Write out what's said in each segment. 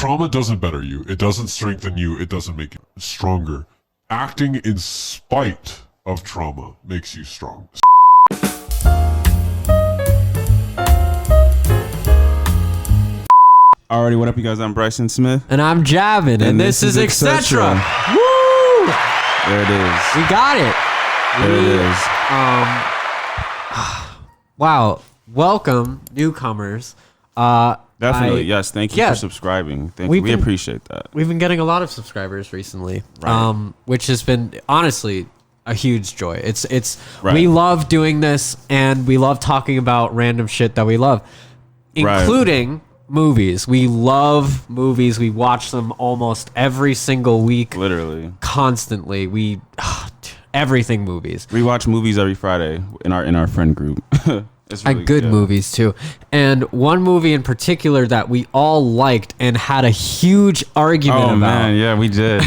trauma doesn't better you. It doesn't strengthen you. It doesn't make you stronger. Acting in spite of trauma makes you strong. Alrighty, what up, you guys? I'm Bryson Smith. And I'm Javin, and this is Etcetera. Woo! There it is. We got it. There it is. Wow. Welcome, newcomers. Definitely, yes. Thank you for subscribing. We appreciate that. We've been getting a lot of subscribers recently, Right. Which has been, honestly, a huge joy. It's Right. We love doing this, and we love talking about random shit that we love, including movies. We love movies. We watch them almost every single week. Literally. Constantly. Everything movies. We watch movies every Friday in our friend group. It's really good movies too. And one movie in particular that we all liked and had a huge argument about. Man, yeah, we did.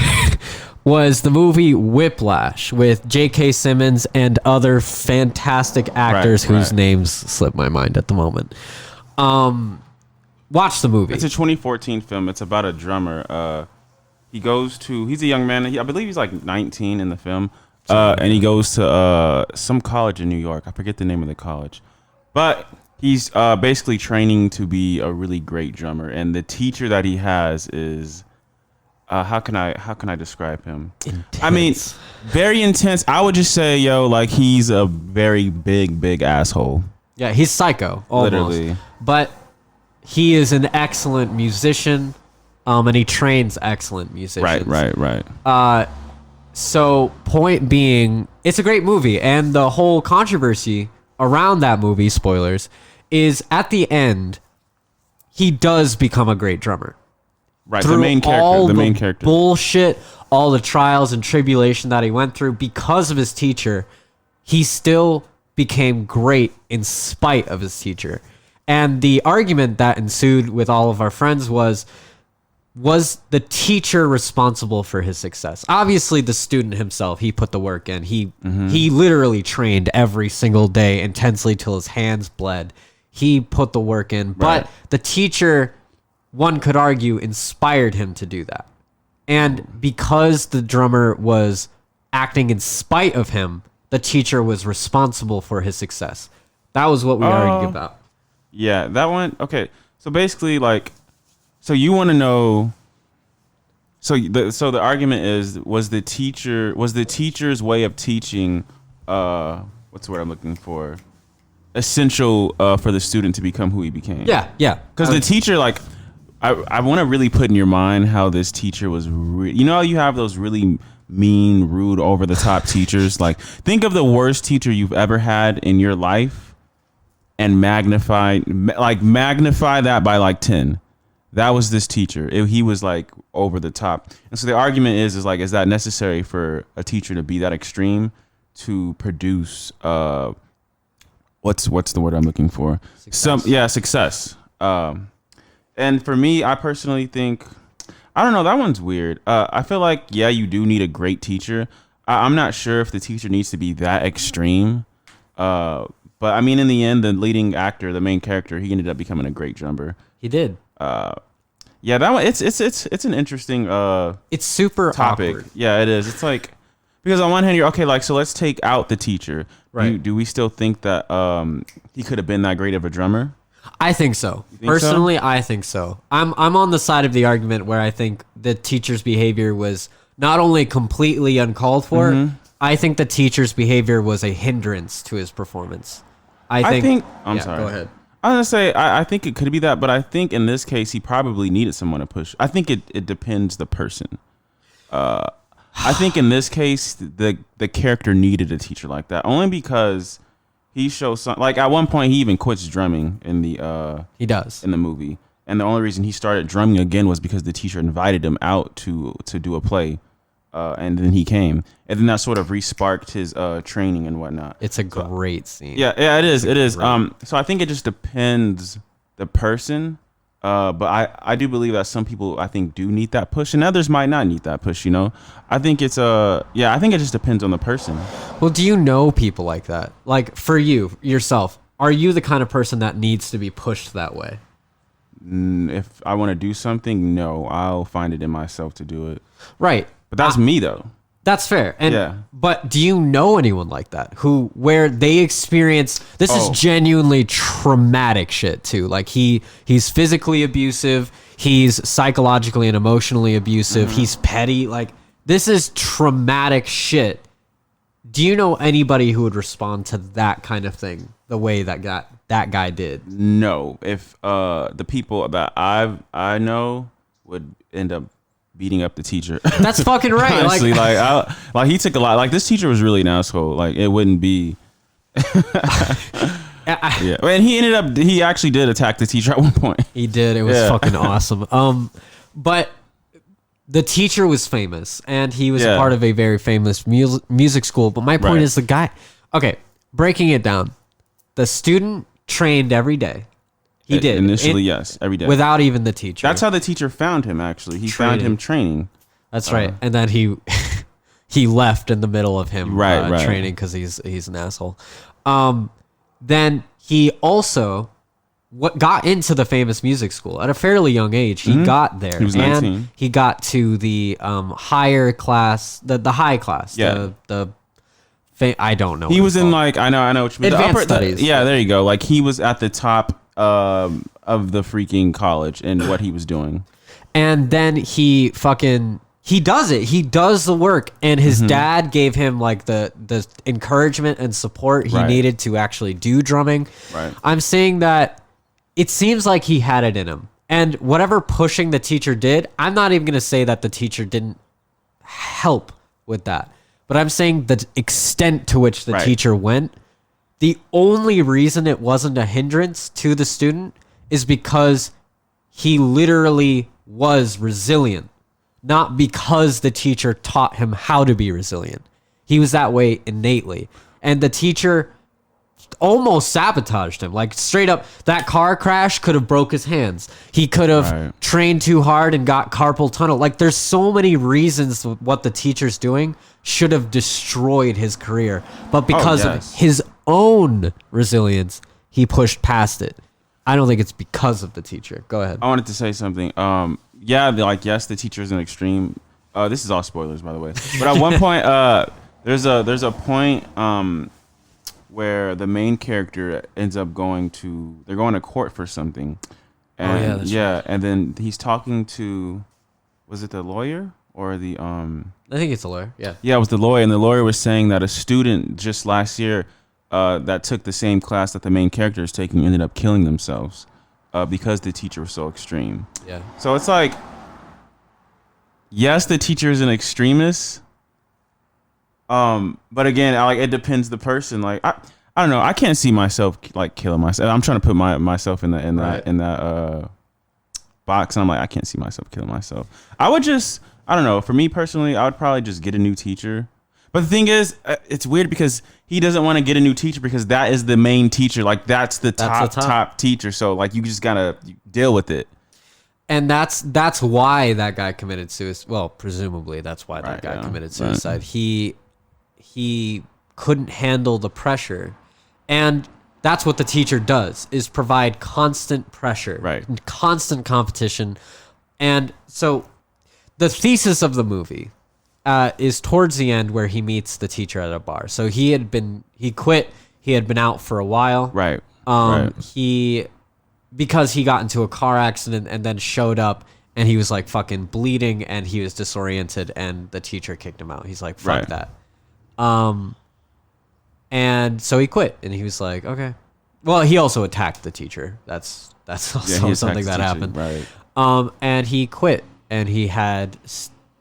Was the movie Whiplash with J.K. Simmons and other fantastic actors whose names slip my mind at the moment. Watch the movie. It's a 2014 film. It's about a drummer. He's a young man. I believe he's like 19 in the film. And he goes to some college in New York. I forget the name of the college. But he's basically training to be a really great drummer. And the teacher that he has is, how can I describe him? Intense. I mean, very intense. I would just say, like he's a very big asshole. Yeah, he's psycho, almost. Literally. But he is an excellent musician, and he trains excellent musicians. Right. So, point being, it's a great movie, and the whole controversy around that movie, spoilers, is at the end, he does become a great drummer. Right, Through the main character. Bullshit, all the trials and tribulation that he went through because of his teacher, he still became great in spite of his teacher. And the argument that ensued with all of our friends was the teacher responsible for his success? Obviously, the student himself, he put the work in. He literally trained every single day intensely till his hands bled. He put the work in. Right. But the teacher, one could argue, inspired him to do that. And because the drummer was acting in spite of him, the teacher was responsible for his success. That was what we argued about. Yeah, that one. Okay, so basically, so you want to know. So the argument is, was the teacher's way of teaching, what's the word I'm looking for? Essential for the student to become who he became. Yeah. Because the teacher, I want to really put in your mind how this teacher was. You have those really mean, rude, over the top teachers. Think of the worst teacher you've ever had in your life. And magnify that by 10. That was this teacher. He was over the top. And so the argument is is that necessary for a teacher to be that extreme to produce what's the word I'm looking for? Success. And for me, I personally think, I don't know, that one's weird. I feel like you do need a great teacher. I'm not sure if the teacher needs to be that extreme. But I mean, in the end, the leading actor, the main character, he ended up becoming a great drummer. He did. That one. It's an interesting. It's super topic. awkward. Yeah, it is. It's because on one hand you're okay. So let's take out the teacher. Right. Do we still think that he could have been that great of a drummer? I think so. Personally, I think so. I'm on the side of the argument where I think the teacher's behavior was not only completely uncalled for. I think the teacher's behavior was a hindrance to his performance. I'm sorry. Go ahead. I was gonna say I think it could be that, but I think in this case he probably needed someone to push. I think it depends the person. I think in this case the character needed a teacher like that, only because he shows some, at one point he even quits drumming in the he does in the movie, and the only reason he started drumming again was because the teacher invited him out to do a play. And then he came, and then that sort of re-sparked his training and whatnot. It's a great scene. Yeah, it is. It is. So I think it just depends the person. But I do believe that some people, I think, do need that push, and others might not need that push. I think it's I think it just depends on the person. Well, do you know people like that? For you yourself, are you the kind of person that needs to be pushed that way? if I want to do something, no, I'll find it in myself to do it. Right. But that's me though. That's fair. And Yeah. But do you know anyone like that where they experience this is genuinely traumatic shit too? Like he's physically abusive, he's psychologically and emotionally abusive, he's petty. Like this is traumatic shit. Do you know anybody who would respond to that kind of thing the way that guy did? No. If the people that I know would end up beating up the teacher. That's fucking right. Honestly, like he took a lot. Like this teacher was really an asshole. Like it wouldn't be. Yeah, and he actually did attack the teacher at one point. He did. It was fucking awesome. But the teacher was famous, and he was part of a very famous music school. But my point is the guy. Okay, breaking it down, the student trained every day. He did initially, yes, every day without even the teacher. That's how the teacher found him. Actually, he found him training. That's right, and then he left in the middle of him right. training because he's an asshole. Then he also got into the famous music school at a fairly young age. He got there. He was 19. And he got to the higher class, the high class. Yeah. I don't know. He was in like I know what you mean. Advanced studies. Yeah, there you go. Like he was at the top of the freaking college and what he was doing. And then he does it. He does the work, and his dad gave him like the encouragement and support he needed to actually do drumming. Right. I'm saying that it seems like he had it in him, and whatever pushing the teacher did, I'm not even going to say that the teacher didn't help with that, but I'm saying the extent to which the teacher went. The only reason it wasn't a hindrance to the student is because he literally was resilient. Not because the teacher taught him how to be resilient. He was that way innately. And the teacher almost sabotaged him. Like straight up, that car crash could have broke his hands. He could have trained too hard and got carpal tunnel. Like there's so many reasons what the teacher's doing should have destroyed his career. But because of his own resilience, he pushed past it. I don't think it's because of the teacher. Go ahead. I wanted to say something. Yes, the teacher is an extreme. This is all spoilers, by the way. But at one point, there's a point where the main character ends up going to court for something, and and then he's talking to, was it the lawyer or the I think it's a lawyer. Yeah, it was the lawyer, and the lawyer was saying that a student just last year that took the same class that the main character is taking ended up killing themselves. Because the teacher was so extreme. Yeah. So it's like, yes, the teacher is an extremist. But again, it depends the person. Like I don't know. I can't see myself like killing myself. I'm trying to put myself in that box, and I'm like, I can't see myself killing myself. I don't know. For me personally, I would probably just get a new teacher. But the thing is, it's weird because he doesn't want to get a new teacher because that is the main teacher. Like that's the top teacher. So like you just gotta deal with it. And that's why that guy committed suicide. Well, presumably that's why that guy committed suicide. Right. He couldn't handle the pressure, and that's what the teacher does: is provide constant pressure, constant competition, and so the thesis of the movie. Is towards the end where he meets the teacher at a bar. So he quit. He had been out for a while. Right. Because he got into a car accident and then showed up and he was like fucking bleeding and he was disoriented and the teacher kicked him out. He's like, fuck that. And so he quit and he was like, okay. Well, he also attacked the teacher. That's also something that happened. Right. And he quit and he had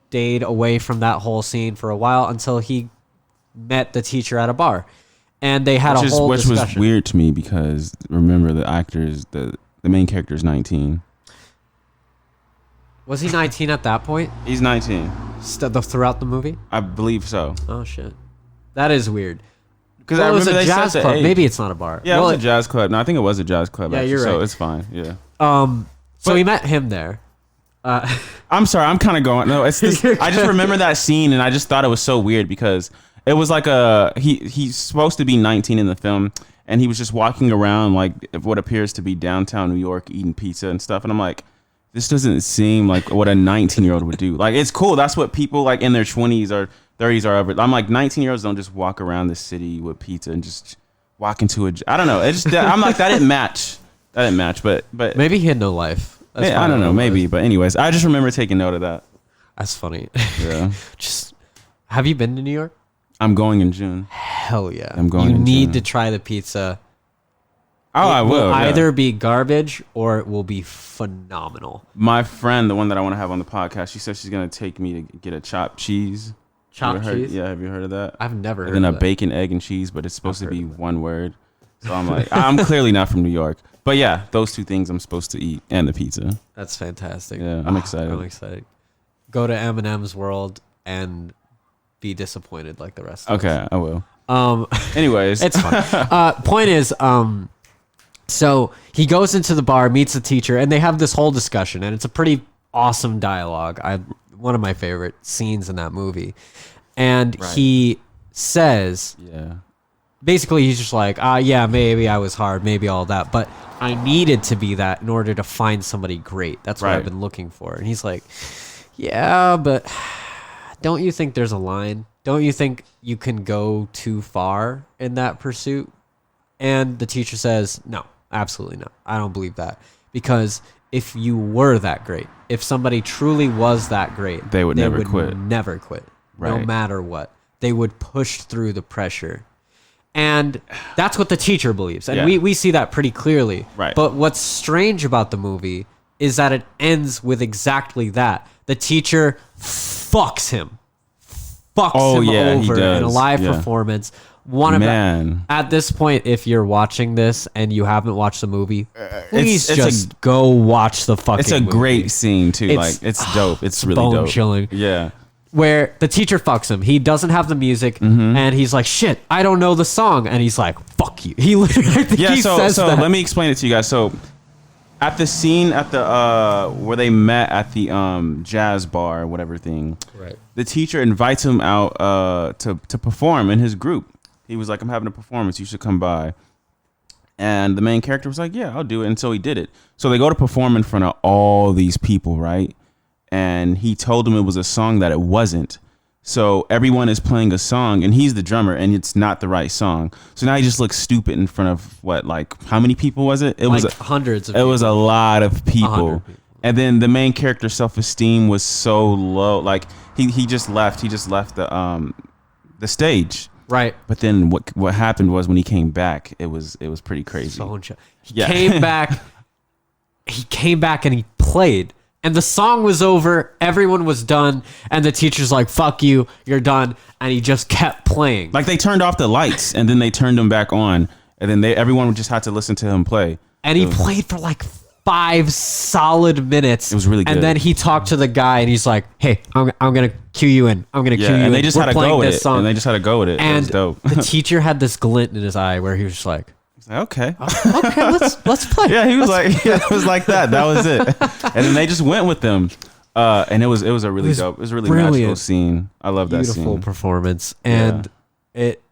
stayed away from that whole scene for a while until he met the teacher at a bar, and they had which discussion. Was weird to me because remember the main character is 19. Was he 19 at that point? He's 19 throughout the movie. I believe so. Oh shit, that is weird. Because I remember it was a jazz club. Maybe it's not a bar. Yeah, it was a jazz club. No, I think it was a jazz club. Yeah, you're right. So it's fine. Yeah. So we met him there. I'm sorry, I'm kind of going. No, it's this, I just remember that scene and I just thought it was so weird because it was like he's supposed to be 19 in the film, and he was just walking around like what appears to be downtown New York eating pizza and stuff. And I'm like, this doesn't seem like what a 19-year-old would do. Like, it's cool. That's what people like in their 20s or 30s are ever. I'm like, 19-year-olds don't just walk around the city with pizza and just walk into I don't know. It just, I'm like, that didn't match. That didn't match. But maybe he had no life. That's I don't know. Maybe. But anyways, I just remember taking note of that. That's funny. Yeah. Just, have you been to New York? I'm going in June. Hell yeah. I'm going You in need June. to try the pizza. Oh, I will. Yeah. Either be garbage or it will be phenomenal. My friend, the one that I want to have on the podcast, she said she's going to take me to get a chopped cheese. Chopped cheese? Yeah, have you heard of that? I've never heard of that. of And that. a bacon, egg, and cheese, but it's supposed to be one word. So I'm like, I'm clearly not from New York. But yeah, those two things I'm supposed to eat, and the pizza. That's fantastic. Yeah, I'm excited. I'm excited. Go to Eminem's world and be disappointed like the rest of us. Okay, I will. Um, Anyways. it's fun. Point is, so he goes into the bar, meets the teacher, and they have this whole discussion, and it's a pretty awesome dialogue. One of my favorite scenes in that movie. And he says, basically, he's just like, yeah, maybe I was hard, maybe all that, but I needed to be that in order to find somebody great. That's what I've been looking for. And he's like, yeah, but don't you think there's a line? Don't you think you can go too far in that pursuit? And the teacher says, no, absolutely not. I don't believe that. Because if you were that great, if somebody truly was that great, they would never quit. Never quit, no Right. matter what. They would push through the pressure. And that's what the teacher believes. And we see that pretty clearly. Right. But what's strange about the movie is that it ends with exactly that. The teacher fucks him. Fucks him over in a live performance. At this point, if you're watching this and you haven't watched the movie, please just go watch the fucking movie. It's a great scene, too. It's dope. It's really dope. Bone-chilling. Yeah. Where the teacher fucks him. He doesn't have the music, and he's like, shit, I don't know the song. And he's like, fuck you. He literally says so that. let me explain it to you guys. So at the scene at the where they met at the jazz bar or whatever thing, the teacher invites him out to perform in his group. He was like, I'm having a performance, you should come by. And the main character was like, yeah, I'll do it. And so he did it. So they go to perform in front of all these people, right? And he told them it was a song that it wasn't. So everyone is playing a song and he's the drummer and it's not the right song. So now he just looks stupid in front of how many people was it? It was hundreds of people. It was a lot of people. 100 people. And then the main character's self-esteem was so low. Like he just left. He just left the stage. Right. But then what happened was when he came back, it was pretty crazy. He came back. He came back and he played. And the song was over, everyone was done, and the teacher's like, fuck you, you're done. And he just kept playing. Like they turned off the lights and then they turned them back on. And then everyone just had to listen to him play. And he played for like 5 solid minutes. It was really good. And then he talked to the guy and he's like, hey, I'm going to cue you in. I'm going to cue you in. And they just had to go with it. Song. And they just had to go with it. And it was dope. The teacher had this glint in his eye where he was just like, okay. Okay, let's play. Yeah, he was it was like that. That was it. And then they just went with them. And it was a really dope. It was a really magical scene. I love that scene. Beautiful performance. And it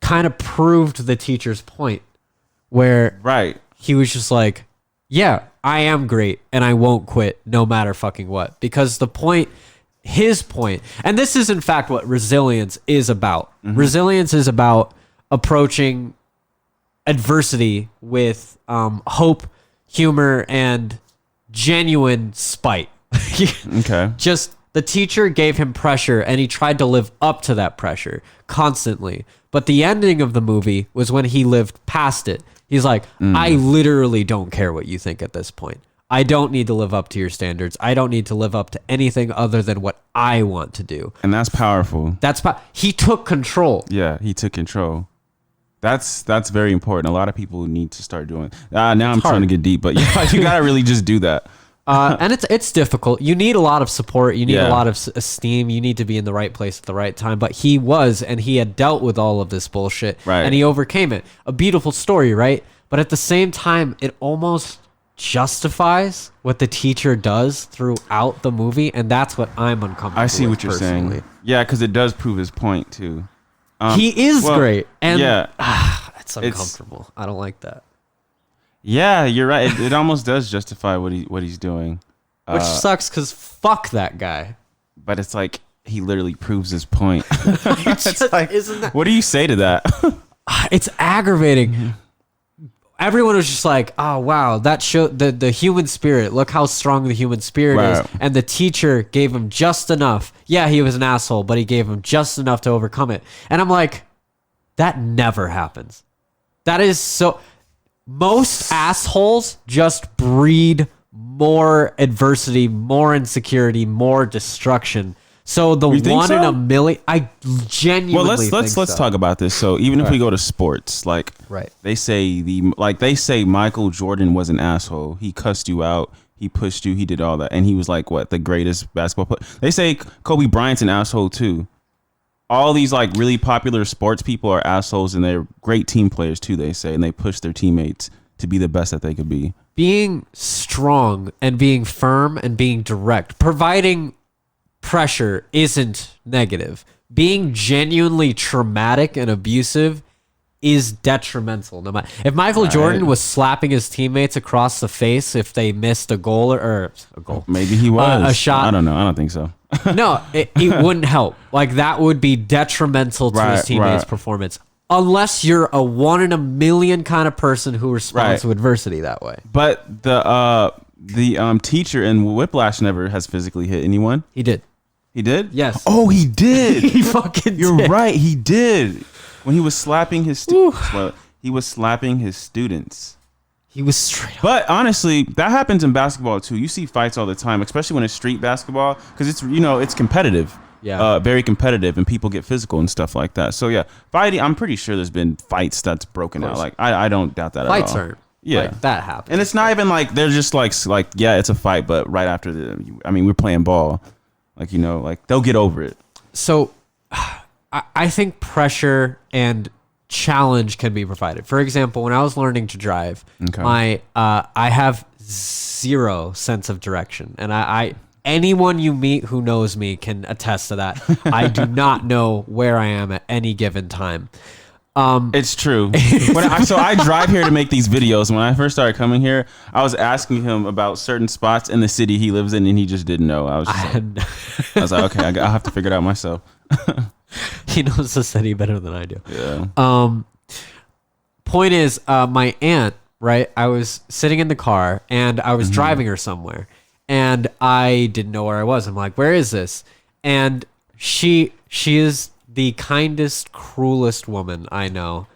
kind of proved the teacher's point where he was just like, yeah, I am great and I won't quit no matter fucking what. Because his point, and this is in fact what resilience is about. Resilience is about approaching adversity with hope, humor, and genuine spite. Okay. Just the teacher gave him pressure and he tried to live up to that pressure constantly. But the ending of the movie was when he lived past it. He's like, I literally don't care what you think at this point. I don't need to live up to your standards. I don't need to live up to anything other than what I want to do. And that's powerful. He took control. Yeah, he took control. That's very important. A lot of people need to start doing. Now I'm trying to get deep, but you gotta really just do that. And it's difficult. You need a lot of support. You need a lot of esteem. You need to be in the right place at the right time. But he had dealt with all of this bullshit, and he overcame it. A beautiful story, right? But at the same time, it almost justifies what the teacher does throughout the movie, and that's what I'm uncomfortable. I see with what you're saying. Yeah, because it does prove his point too. He is great, and That's uncomfortable. I don't like that. Yeah, you're right. It almost does justify what he's doing. Which sucks because fuck that guy. But it's like he literally proves his point. It's like, isn't that? What do you say to that? It's aggravating. Mm-hmm. Everyone was just like, "Oh wow, that showed the human spirit. Look how strong the human spirit is." And the teacher gave him just enough. Yeah, he was an asshole, but he gave him just enough to overcome it. And I'm like, that never happens. That is so. Most assholes just breed more adversity, more insecurity, more destruction. So the one in a million, I genuinely let's talk about this. So even if we go to sports, like they say Michael Jordan was an asshole. He cussed you out. He pushed you. He did all that, and he was like what, the greatest basketball player. They say Kobe Bryant's an asshole too. All these like really popular sports people are assholes, and they're great team players too. They say, and they push their teammates to be the best that they could be. Being strong and being firm and being direct, providing pressure isn't negative. Being genuinely traumatic and abusive is detrimental. No matter if Michael Jordan was slapping his teammates across the face if they missed a goal or a goal, maybe he was a shot. I don't know. I don't think so. No, it wouldn't help. Like that would be detrimental to his teammates' performance. Unless you're a 1 in a million kind of person who responds to adversity that way. But the teacher in Whiplash never has physically hit anyone. He did. He did? Yes. Oh, he did. He fucking did. You're right. He did. When he was slapping his students. Well, he was slapping his students. He was straight up. But honestly, that happens in basketball too. You see fights all the time, especially when it's street basketball, because it's competitive. Yeah. Very competitive, and people get physical and stuff like that. So yeah, fighting. I'm pretty sure there's been fights that's broken out. Like I don't doubt that fights at all. Fights are. Yeah, like, that happens. And it's not even like they're just like yeah, it's a fight, but right after we're playing ball. Like, like they'll get over it. So I think pressure and challenge can be provided. For example, when I was learning to drive, I have zero sense of direction. And I anyone you meet who knows me can attest to that. I do not know where I am at any given time. It's true. So I drive here to make these videos. When I first started coming here, I was asking him about certain spots in the city he lives in, and he just didn't know. I was like, okay, I'll have to figure it out myself. He knows the city better than I do. Yeah. Point is, my aunt, right? I was sitting in the car, and I was driving her somewhere, and I didn't know where I was. I'm like, where is this? And she is the kindest, cruelest woman I know,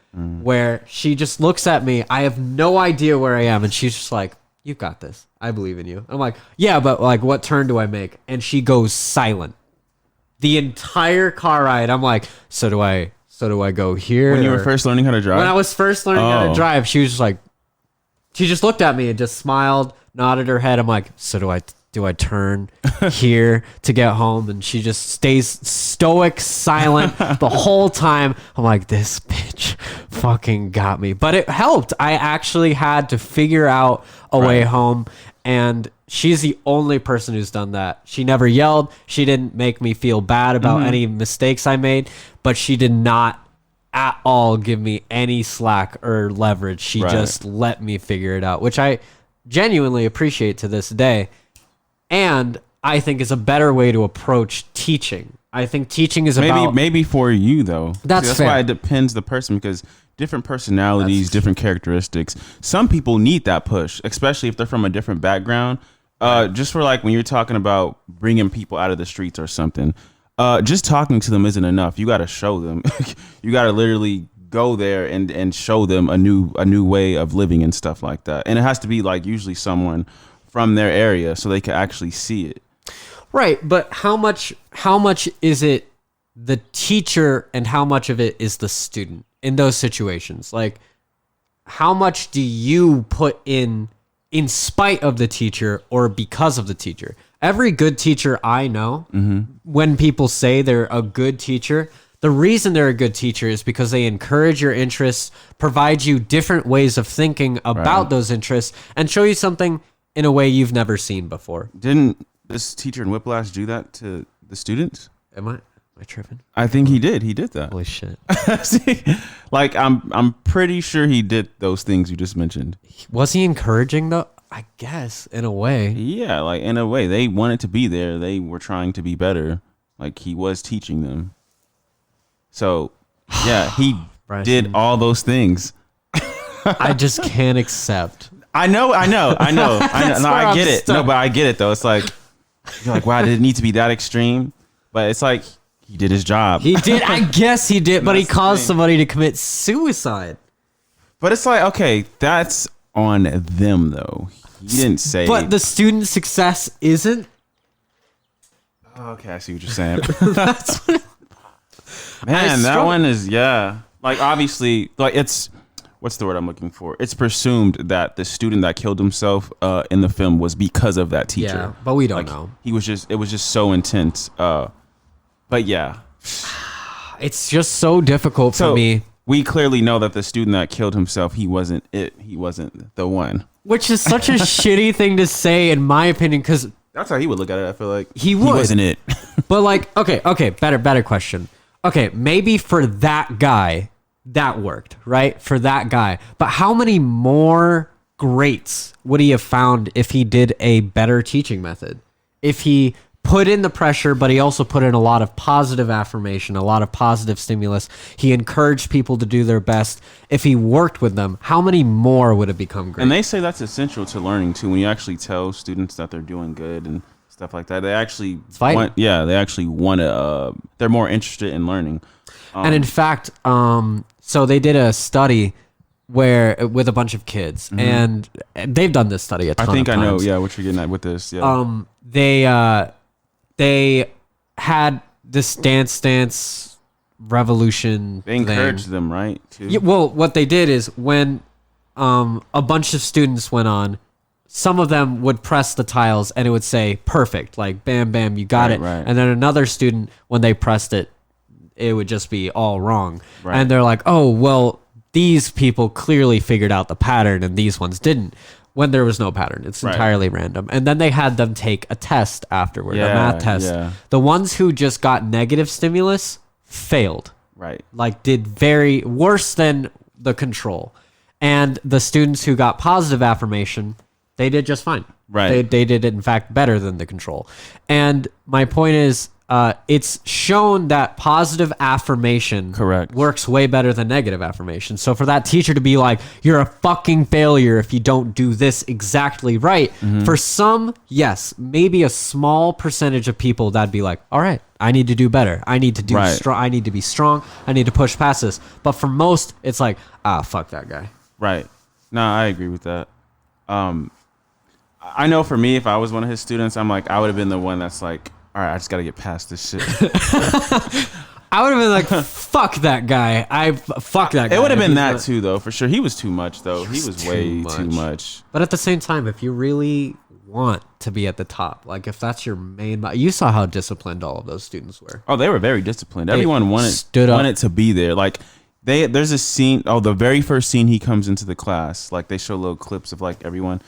where she just looks at me. I have no idea where I am. And she's just like, you got this. I believe in you. I'm like, yeah, but like, what turn do I make? And she goes silent. The entire car ride. I'm like, so do I go here? When you were first learning how to drive? When I was first learning how to drive, she was just like, she just looked at me and just smiled, nodded her head. I'm like, so do I turn here to get home? And she just stays stoic, silent the whole time. I'm like, this bitch fucking got me. But it helped. I actually had to figure out a way home. And she's the only person who's done that. She never yelled. She didn't make me feel bad about any mistakes I made. But she did not at all give me any slack or leverage. She just let me figure it out, which I genuinely appreciate to this day. And I think is a better way to approach teaching. I think teaching is about... Maybe for you, though. That's why it depends the person, because different personalities, different characteristics. Some people need that push, especially if they're from a different background. Just for like when you're talking about bringing people out of the streets or something, just talking to them isn't enough. You got to show them. You got to literally go there and show them a new way of living and stuff like that. And it has to be like usually someone from their area so they can actually see it. Right, but how much is it the teacher and how much of it is the student in those situations? Like, how much do you put in spite of the teacher or because of the teacher? Every good teacher I know, when people say they're a good teacher, the reason they're a good teacher is because they encourage your interests, provide you different ways of thinking about those interests, and show you something in a way you've never seen before. Didn't this teacher in Whiplash do that to the students? Am I I tripping? I think he did. He did that. Holy shit. See, like I'm pretty sure he did those things you just mentioned. Was he encouraging though? I guess in a way. Yeah, like in a way, they wanted to be there. They were trying to be better. Like he was teaching them. So, yeah, he Bryson. did all those things. I just can't accept. I know. No, I get it. stuck. No, but I get it though. It's like you're like, wow, did it need to be that extreme? But it's like he did his job. He did. I guess he did, but he That's the caused thing. somebody to commit suicide. But it's like, okay, that's on them though. He didn't say. But the student success isn't. Okay, I see what you're saying. That's what. Man, that one is like obviously like it's what's the word I'm looking for? It's presumed that the student that killed himself in the film was because of that teacher. Yeah, but we don't Like, know. it was just so intense. But yeah. It's just so difficult So for me. we clearly know that the student that killed himself, he wasn't it. He wasn't the one. Which is such a shitty thing to say, in my opinion, because That's how he would look at it. I feel like He would. wasn't it. but like, okay, better question. Okay, maybe for that guy, that worked, right? For that guy. But how many more greats would he have found if he did a better teaching method? If he put in the pressure, but he also put in a lot of positive affirmation, a lot of positive stimulus. He encouraged people to do their best. If he worked with them, how many more would have become great? And they say that's essential to learning too. When you actually tell students that they're doing good and stuff like that, they actually vital. they actually want to. They're more interested in learning. And in fact, so they did a study where with a bunch of kids, and they've done this study a ton I think of I know. times. Yeah, what you're getting at with this. Yeah. They had this dance revolution. They encouraged them, right? Too. Yeah, well, what they did is when a bunch of students went on, some of them would press the tiles and it would say perfect, like bam, bam, you got Right, it. right. And then another student, when they pressed it, it would just be all wrong. Right. And they're like, oh, well, these people clearly figured out the pattern and these ones didn't. When there was no pattern, it's Right. entirely random. And then they had them take a test afterward, a Yeah, math test. yeah. The ones who just got negative stimulus failed. Right. Like did very worse than the control. And the students who got positive affirmation, they did just fine. Right. They did it in fact better than the control. And my point is, it's shown that positive affirmation Correct. works way better than negative affirmation. So for that teacher to be like, you're a fucking failure if you don't do this exactly right. For some, yes, maybe a small percentage of people that'd be like, all right, I need to do better. I need to do Right. strong. I need to be strong. I need to push past this. But for most, it's like, fuck that guy. Right. No, I agree with that. I know for me, if I was one of his students, I'm like, I would have been the one that's like, all right, I just got to get past this shit. I would have been like, fuck that guy. Fuck that guy. It would have If been he's that not- too, though, for sure. He was too much, though. He was way too much. But at the same time, if you really want to be at the top, like if that's your main, you saw how disciplined all of those students were. Oh, they were very disciplined. Everyone stood up. wanted to be there. Like there's a scene. Oh, the very first scene he comes into the class. Like they show little clips of like everyone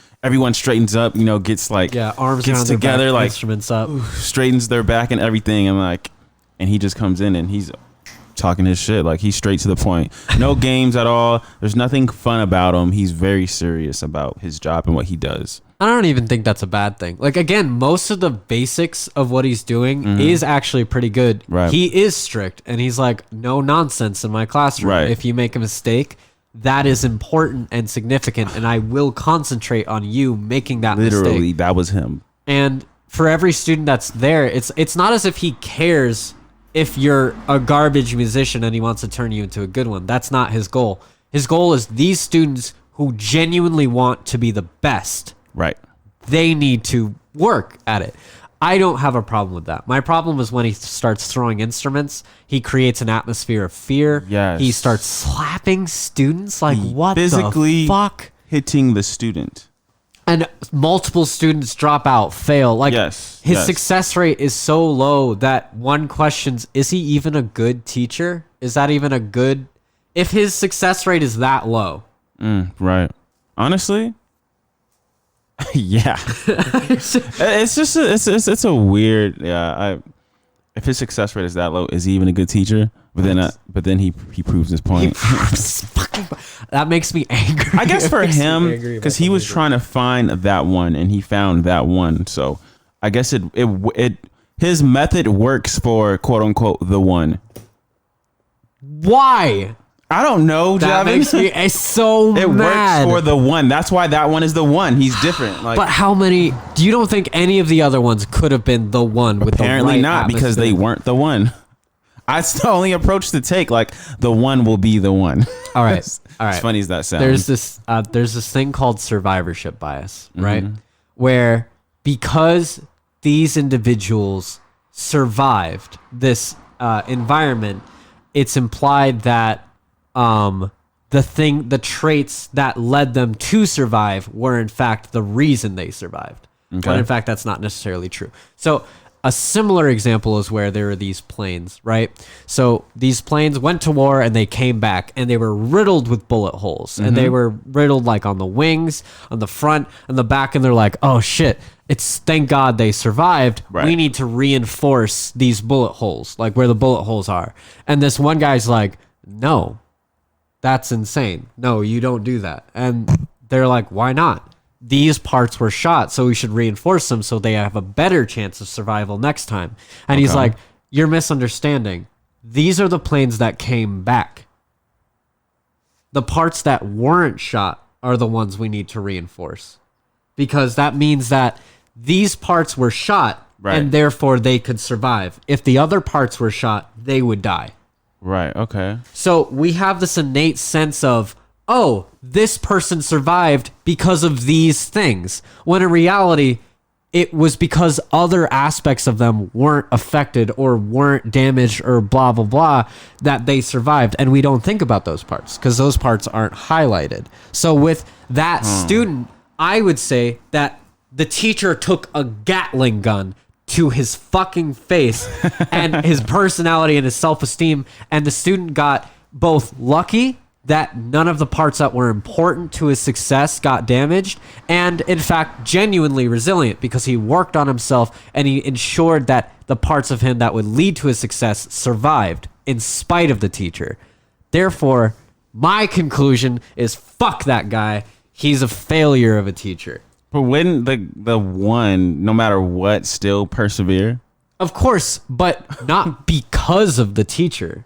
straightens up. You know, gets like Arms gets around their together, back, like instruments up. straightens their back and everything, and he just comes in and he's talking his shit. Like he's straight to the point. No games at all. There's nothing fun about him. He's very serious about his job and what he does. I don't even think that's a bad thing. Like again, most of the basics of what he's doing is actually pretty good. Right. He is strict and he's like, no nonsense in my classroom. Right. If you make a mistake, that is important and significant and I will concentrate on you making that Literally, mistake. that was him. And for every student that's there, it's not as if he cares if you're a garbage musician and he wants to turn you into a good one. That's not his goal. His goal is these students who genuinely want to be the best. Right. They need to work at it. I don't have a problem with that. My problem is when he starts throwing instruments, he creates an atmosphere of fear. Yes. He starts slapping students like what Physically the fuck? hitting the student. And multiple students drop out, fail. Like Yes, his yes. success rate is so low that one questions, is he even a good teacher? Is that even a good if his success rate is that low? Right. Honestly, yeah. It's just it's a weird. Yeah. if his success rate is that low, is he even a good teacher? But then he proves his point. That makes me angry. I guess for him, because he was trying to find that one, and he found that one. So I guess his method works for quote unquote the one. Why? I don't know, That Javin. makes me so It mad. works for the one. That's why that one is the one. He's different. Like, But how many? You don't think any of the other ones could have been the one with apparently the right not, because they atmosphere? weren't the one. That's the only approach to take. Like, the one will be the one. All right, all right. As funny as that sounds. There's this thing called survivorship bias, right? Mm-hmm. Where because these individuals survived this environment, it's implied that the traits that led them to survive were in fact the reason they survived. Okay. But in fact, that's not necessarily true. So a similar example is where there are these planes, right? So these planes went to war and they came back and they were riddled with bullet holes. And they were riddled like on the wings, on the front, and the back. And they're like, oh shit, it's thank God they survived. Right. We need to reinforce these bullet holes, like where the bullet holes are. And this one guy's like, no, that's insane. No, you don't do that. And they're like, why not? These parts were shot, so we should reinforce them so they have a better chance of survival next time. And he's like, you're misunderstanding. These are the planes that came back. The parts that weren't shot are the ones we need to reinforce. Because that means that these parts were shot, Right. and therefore they could survive. If the other parts were shot, they would die. Right. Okay. So we have this innate sense of, oh, this person survived because of these things. When in reality, it was because other aspects of them weren't affected or weren't damaged or blah, blah, blah, that they survived. And we don't think about those parts because those parts aren't highlighted. So with that student, I would say that the teacher took a Gatling gun to his fucking face and his personality and his self-esteem, and the student got both lucky that none of the parts that were important to his success got damaged, and in fact genuinely resilient because he worked on himself and he ensured that the parts of him that would lead to his success survived in spite of the teacher. Therefore, my conclusion is fuck that guy. He's a failure of a teacher. But wouldn't the one, no matter what, still persevere? Of course, but not because of the teacher.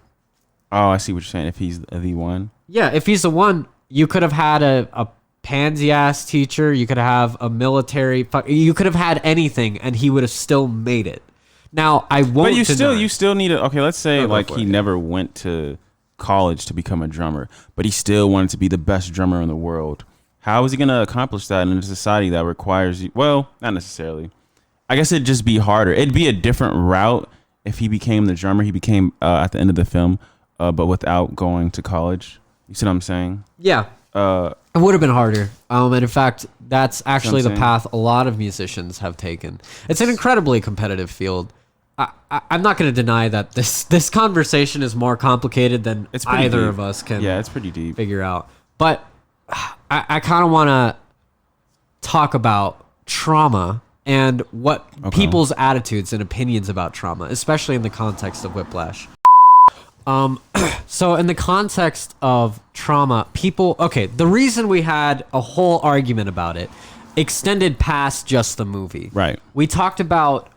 Oh, I see what you're saying. If he's the one. Yeah, if he's the one, you could have had a pansy ass teacher. You could have a military. You could have had anything, and he would have still made it. Now I won't. But deny. you still need to. Okay, let's say No, go like for he it. never went to college to become a drummer, but he still wanted to be the best drummer in the world. How is he going to accomplish that in a society that requires you? Well, not necessarily. I guess it'd just be harder. It'd be a different route if he became the drummer he became at the end of the film, but without going to college. You see what I'm saying? Yeah, it would have been harder. And in fact, that's actually the path a lot of musicians have taken. It's an incredibly competitive field. I'm not going to deny that this conversation is more complicated than It's pretty either deep. of us can Yeah, it's pretty deep. figure out. But I kind of want to talk about trauma and what people's attitudes and opinions about trauma, especially in the context of Whiplash. So in the context of trauma, the reason we had a whole argument about it extended past just the movie. Right. We talked about,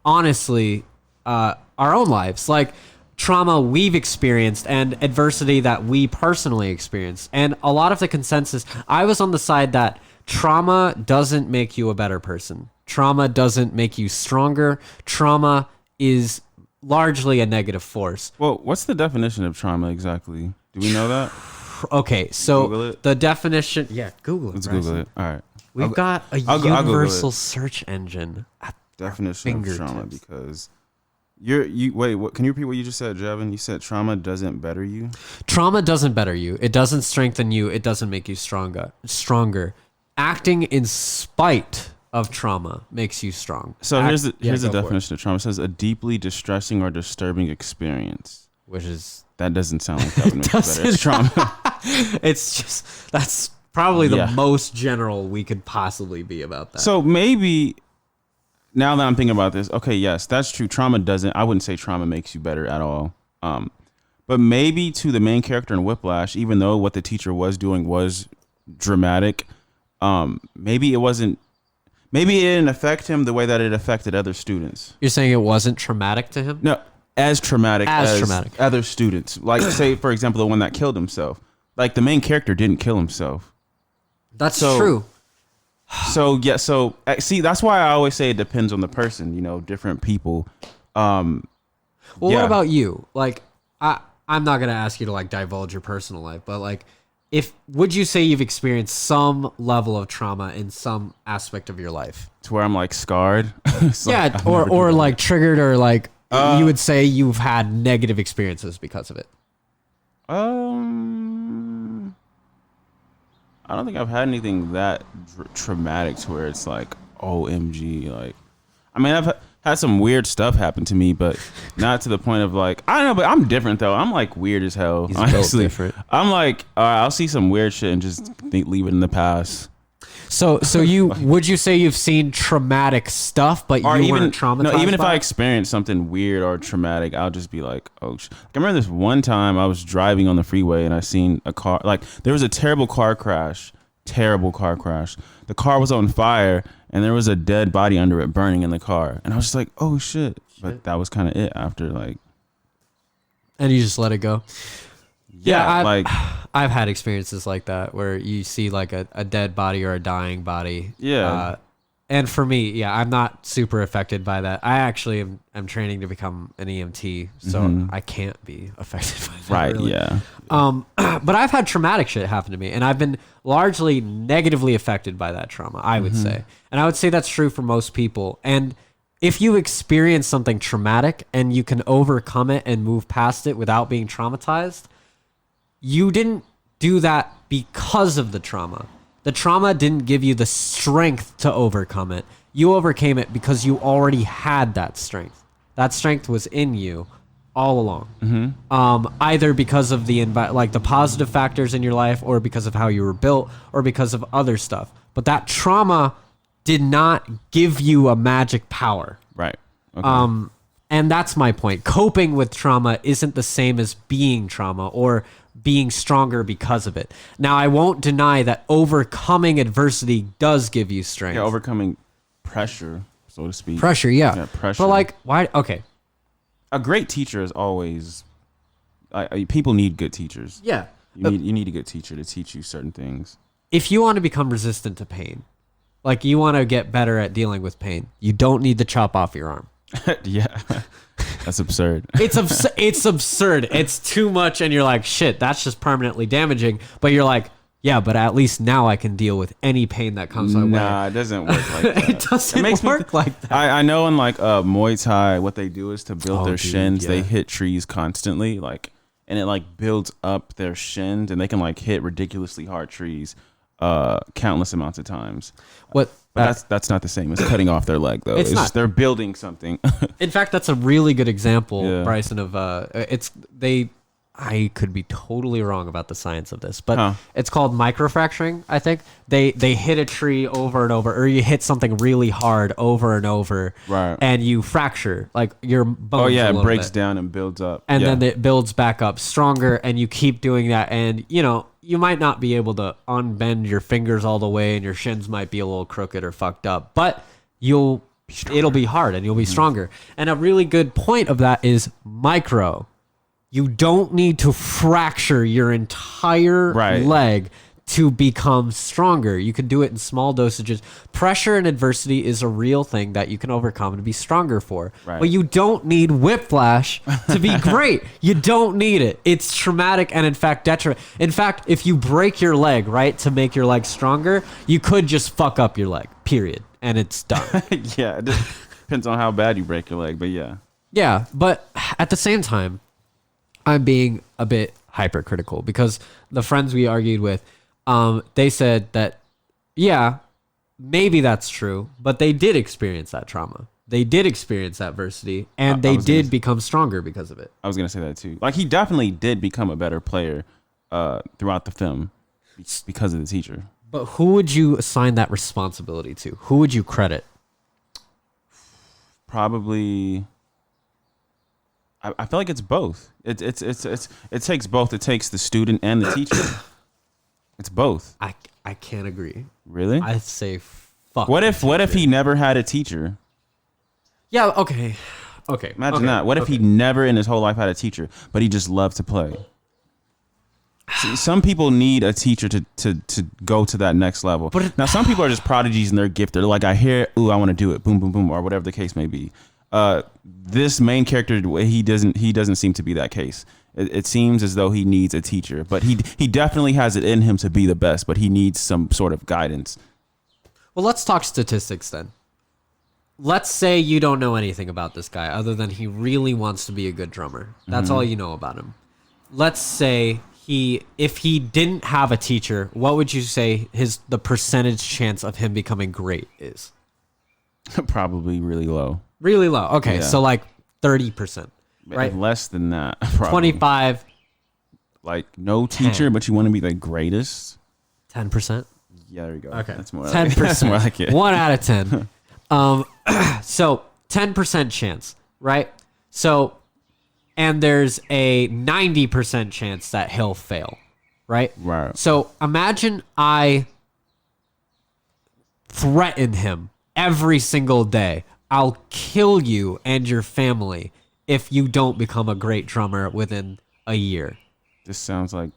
honestly, our own lives, like trauma we've experienced and adversity that we personally experienced. And a lot of the consensus, I was on the side that trauma doesn't make you a better person. Trauma doesn't make you stronger. Trauma is largely a negative force. Well, what's the definition of trauma exactly? Do we know that? Okay, Google so it? the definition, Google it. Let's Bryson. Google it. All right. We've got a I'll Google universal it. search engine. Definition of trauma, fingertips. because what can you repeat what you just said, Javin? You said trauma doesn't better you? Trauma doesn't better you. It doesn't strengthen you. It doesn't make you stronger. Acting in spite of trauma makes you strong. So here's the go for it. definition of trauma. It says a deeply distressing or disturbing experience. Which is, That doesn't sound like that would make it better. It's trauma. it's just, that's probably the Yeah. most general we could possibly be about that. So maybe now that I'm thinking about this, okay, yes, that's true. I wouldn't say trauma makes you better at all. But maybe to the main character in Whiplash, even though what the teacher was doing was dramatic, maybe it didn't affect him the way that it affected other students. You're saying it wasn't traumatic to him? No, as traumatic as other students. Like, say, for example, the one that killed himself. Like, the main character didn't kill himself. That's true. So see, that's why I always say it depends on the person. You know, different people. Well, what about you? Like, I'm not gonna ask you to like divulge your personal life, but like, would you say you've experienced some level of trauma in some aspect of your life? To where I'm like scarred. Yeah, or like triggered, or like you would say you've had negative experiences because of it. I don't think I've had anything that traumatic to where it's like, OMG. Like, I mean, I've had some weird stuff happen to me, but not to the point of like, I don't know, but I'm different though. I'm like weird as hell. He's honestly, different. I'm like, all right, I'll see some weird shit and just leave it in the past. So would you say you've seen traumatic stuff, but you weren't traumatized? No, even if by I it? experienced something weird or traumatic, I'll just be like, oh. Like, I remember this one time I was driving on the freeway and I seen a car. Like, there was a terrible car crash. The car was on fire and there was a dead body under it burning in the car, and I was just like, oh shit. But that was kind of it after, like. And you just let it go. Yeah, I've had experiences like that where you see like a dead body or a dying body. Yeah. And for me, yeah, I'm not super affected by that. I actually am training to become an EMT, so I can't be affected by that. Right, really. yeah. But I've had traumatic shit happen to me, and I've been largely negatively affected by that trauma, I would say. And I would say that's true for most people. And if you experience something traumatic and you can overcome it and move past it without being traumatized, you didn't do that because of the trauma. The trauma didn't give you the strength to overcome it. You overcame it because you already had that strength. That strength was in you all along. Either because of the positive factors in your life, or because of how you were built, or because of other stuff. But that trauma did not give you a magic power. Right. Okay. And that's my point. Coping with trauma isn't the same as being trauma or being stronger because of it. Now, I won't deny that overcoming adversity does give you strength. Yeah, overcoming pressure, so to speak. Pressure, yeah. Pressure. But like, why? Okay. A great teacher is always. People need good teachers. Yeah. You need a good teacher to teach you certain things. If you want to become resistant to pain, like you want to get better at dealing with pain, you don't need to chop off your arm. Yeah. That's absurd. It's absurd. It's too much, and you're like, shit, that's just permanently damaging. But you're like, yeah, but at least now I can deal with any pain that comes my way. Nah, it doesn't work like that. It doesn't work like that. I know in like Muay Thai, what they do is to build their shins. Yeah. They hit trees constantly, and it like builds up their shins, and they can like hit ridiculously hard trees countless amounts of times. But that's not the same as cutting off their leg, though. It's not. Just they're building something. In fact, that's a really good example, Yeah. Bryson, of I could be totally wrong about the science of this, but it's called microfracturing, I think. They hit a tree over and over, or you hit something really hard over and over, Right. and you fracture, like your bones. Oh yeah, a it little breaks bit. down and builds up, And yeah. then it builds back up stronger, and you keep doing that, and you might not be able to unbend your fingers all the way, and your shins might be a little crooked or fucked up, but it'll be hard and you'll be stronger. And a really good point of that is micro. You don't need to fracture your entire leg to become stronger. You can do it in small dosages. Pressure and adversity is a real thing that you can overcome and be stronger for. Right. But you don't need whiplash to be great. You don't need it. It's traumatic and in fact detrimental. In fact, if you break your leg, right, to make your leg stronger, you could just fuck up your leg, period. And it's done. Yeah, it just depends on how bad you break your leg, but yeah. Yeah, but at the same time, I'm being a bit hypercritical because the friends we argued with, they said that, yeah, maybe that's true, but they did experience that trauma. They did experience adversity, and they did become stronger because of it. I was going to say that too. Like, he definitely did become a better player throughout the film because of the teacher. But who would you assign that responsibility to? Who would you credit? probably. I feel like it's both. It takes both. It takes the student and the teacher. It's both. I can't agree. Really? I'd say fuck. What if he never had a teacher? Yeah. Okay. Imagine that. What if he never in his whole life had a teacher, but he just loved to play? See, some people need a teacher to go to that next level. Now, some people are just prodigies and they're gifted. They're like, I hear, ooh, I want to do it, boom, boom, boom, or whatever the case may be. This main character, he doesn't seem to be that case. It seems as though he needs a teacher, but he definitely has it in him to be the best, but he needs some sort of guidance. Well, let's talk statistics then. Let's say you don't know anything about this guy other than he really wants to be a good drummer. That's all you know about him. Let's say if he didn't have a teacher, what would you say the percentage chance of him becoming great is? Probably really low. Really low. Okay, Yeah. so like 30%, right? Less than that. Probably. 25, Like no teacher, 10. but you want to be the greatest. 10%. Yeah, there you go. Okay, That's more. 10%. That's more like it. 1 out of 10. So 10% chance, right? So, and there's a 90% chance that he'll fail, right? Right. So imagine I threaten him every single day. I'll kill you and your family if you don't become a great drummer within a year. This sounds like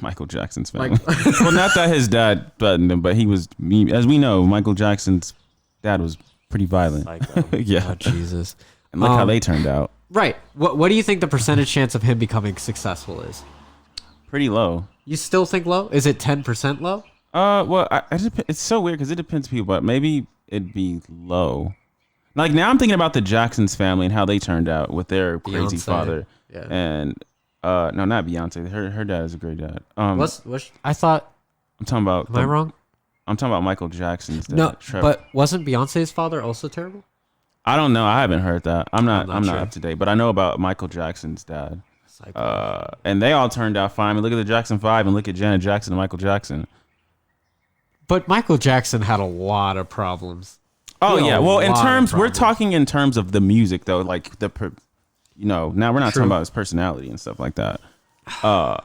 Michael Jackson's family. Well, not that his dad threatened him, but as we know, Michael Jackson's dad was pretty violent. Yeah. Oh, Jesus. And look how they turned out. Right. What do you think the percentage chance of him becoming successful is? Pretty low. You still think low? Is it 10% low? Well, it's so weird because it depends on people, but maybe it'd be low. Like now I'm thinking about the Jacksons family and how they turned out with their crazy Beyonce. father. Yeah. And no, not Beyonce. Her dad is a great dad. I thought, I'm talking about. am I wrong? I'm talking about Michael Jackson's dad. No, Trevor. but wasn't Beyonce's father also terrible? I don't know. I haven't heard that. I'm not sure. up to date, but I know about Michael Jackson's dad. Psycho. And they all turned out fine. I mean, look at the Jackson 5 and look at Janet Jackson and Michael Jackson. But Michael Jackson had a lot of problems. Oh yeah. Well, in terms, we're problems. talking in terms of the music though, like now we're not True. talking about his personality and stuff like that. So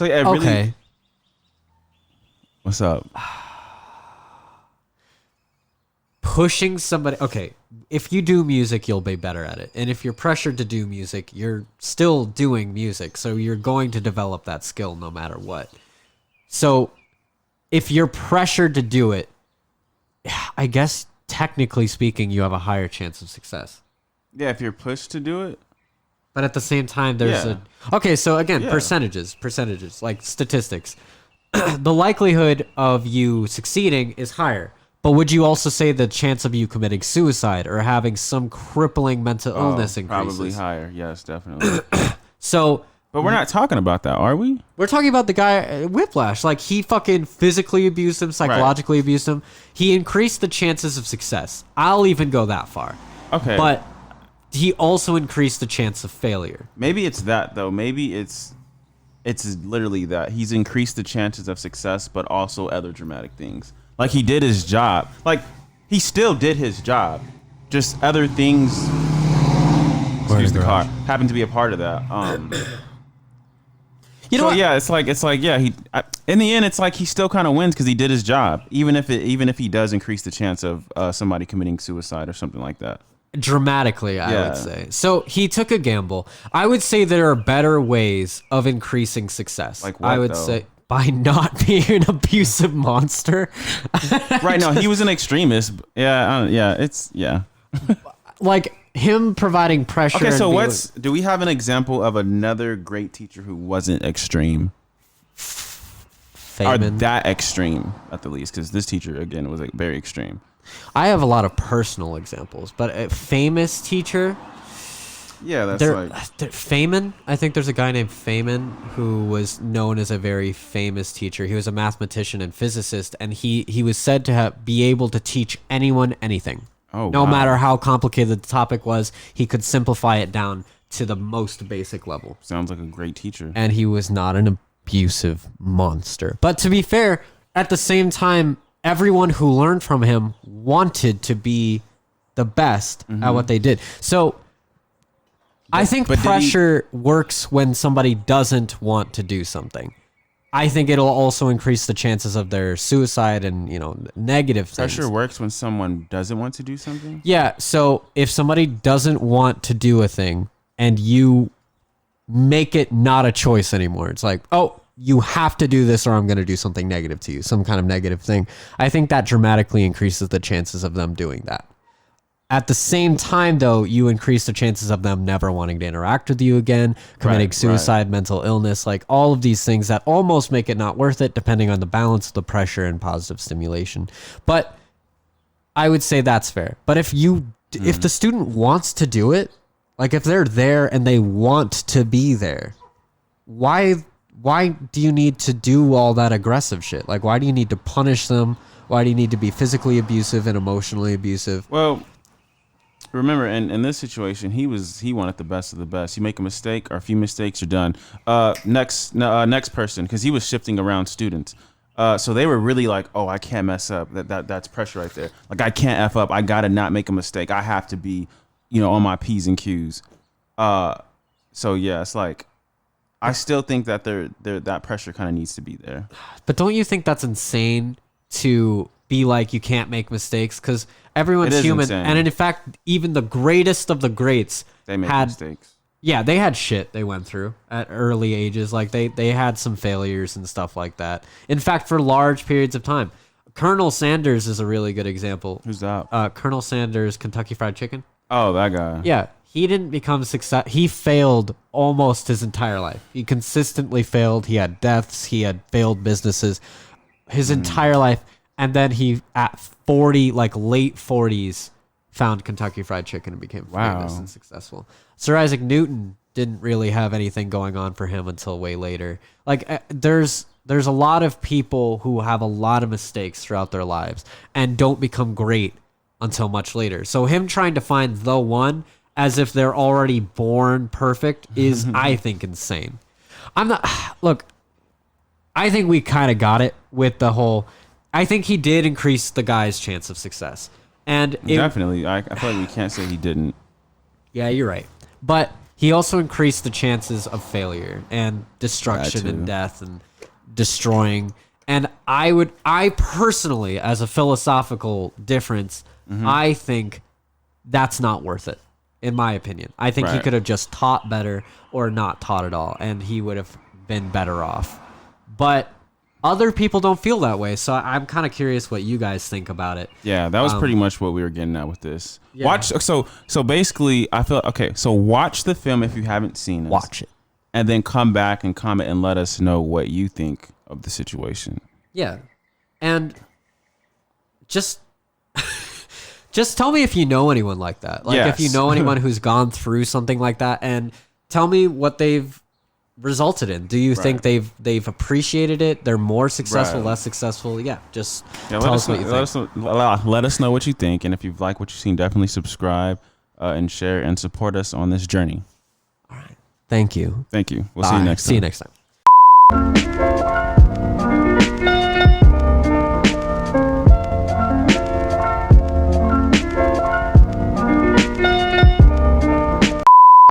yeah, really. Okay. What's up? Pushing somebody. Okay. If you do music, you'll be better at it. And if you're pressured to do music, you're still doing music. So you're going to develop that skill no matter what. So if you're pressured to do it, I guess technically speaking, you have a higher chance of success. Yeah, if you're pushed to do it. But at the same time, there's Yeah. Okay, so again, Yeah. percentages, like statistics. The likelihood of you succeeding is higher. But would you also say the chance of you committing suicide or having some crippling mental illness increases? Probably higher. Yes, definitely. So, But we're not talking about that, are we? we're talking about the guy, Whiplash. Like, he fucking physically abused him, psychologically abused him. He increased the chances of success. I'll even go that far. Okay. But he also increased the chance of failure. Maybe it's that though. Maybe it's literally that he's increased the chances of success, but also other dramatic things. Like he did his job. Like he still did his job. Just other things. Excuse the car. Happened to be a part of that. You know So what? yeah, it's like yeah. In the end, it's like he still kind of wins because he did his job. Even if he does increase the chance of somebody committing suicide or something like that. Dramatically, I Yeah. would say. So he took a gamble. I would say there are better ways of increasing success. Like what, I would though? say by not being an abusive monster. Right now, he was an extremist. Yeah. Like him providing pressure. Okay, and so being do we have an example of another great teacher who wasn't extreme? Or Feynman. that extreme, at the least, because this teacher, again, was like very extreme. I have a lot of personal examples, but a famous teacher. Yeah, that's Feynman. I think there's a guy named Feynman who was known as a very famous teacher. He was a mathematician and physicist, and he was said to be able to teach anyone anything. Oh, no wow. matter how complicated the topic was, he could simplify it down to the most basic level. Sounds like a great teacher. And he was not an abusive monster. But to be fair, at the same time, everyone who learned from him wanted to be the best at what they did. So I think pressure works when somebody doesn't want to do something. I think it'll also increase the chances of their suicide and, negative things. Pressure works when someone doesn't want to do something? Yeah. So if somebody doesn't want to do a thing and you make it not a choice anymore, it's like, oh, you have to do this or I'm going to do something negative to you, some kind of negative thing. I think that dramatically increases the chances of them doing that. At the same time, though, you increase the chances of them never wanting to interact with you again, committing suicide, mental illness, like all of these things that almost make it not worth it, depending on the balance of the pressure and positive stimulation. But I would say that's fair. But if the student wants to do it, like if they're there and they want to be there, why do you need to do all that aggressive shit? Like, why do you need to punish them? Why do you need to be physically abusive and emotionally abusive? Well, remember, in this situation, he wanted the best of the best. You make a mistake or a few mistakes, you're done. Next person, because he was shifting around students. So they were really like, oh, I can't mess up. That's pressure right there. Like, I can't F up. I gotta not make a mistake. I have to be, on my P's and Q's. So yeah, it's like, I still think that that pressure kind of needs to be there. But don't you think that's insane to be like, you can't make mistakes? Because everyone's human. Insane. And in fact, even the greatest of the greats They made had mistakes. Yeah, they had shit they went through at early ages. Like they had some failures and stuff like that. In fact, for large periods of time. Colonel Sanders is a really good example. Who's that? Colonel Sanders, Kentucky Fried Chicken. Oh, that guy. Yeah, he didn't become success. He failed almost his entire life. He consistently failed. He had deaths. He had failed businesses his entire life. And then he, at 40, like late 40s, found Kentucky Fried Chicken and became famous and successful. Sir Isaac Newton didn't really have anything going on for him until way later. Like, there's a lot of people who have a lot of mistakes throughout their lives and don't become great until much later. So him trying to find the one as if they're already born perfect is, I think, insane. Look, I think we kind of got it with the whole, I think he did increase the guy's chance of success. And definitely. I feel like we can't say he didn't. Yeah, you're right. But he also increased the chances of failure and destruction and death and destroying. And I personally, as a philosophical difference, I think that's not worth it, in my opinion. I think he could have just taught better or not taught at all, and he would have been better off. But other people don't feel that way, so I'm kind of curious what you guys think about it. Yeah, that was pretty much what we were getting at with this. Yeah. So basically, I feel so watch the film if you haven't seen it. Watch it, and then come back and comment and let us know what you think of the situation. Yeah, and just tell me if you know anyone like that. Like, if you know anyone who's gone through something like that, and tell me what they've resulted in. Do you think they've appreciated it? They're more successful, less successful? Yeah, just tell us what you think. Let us know what you think, and if you've liked what you've seen, definitely subscribe and share and support us on this journey. All right. Thank you. Thank you. We'll Bye. see you next time. See you next time.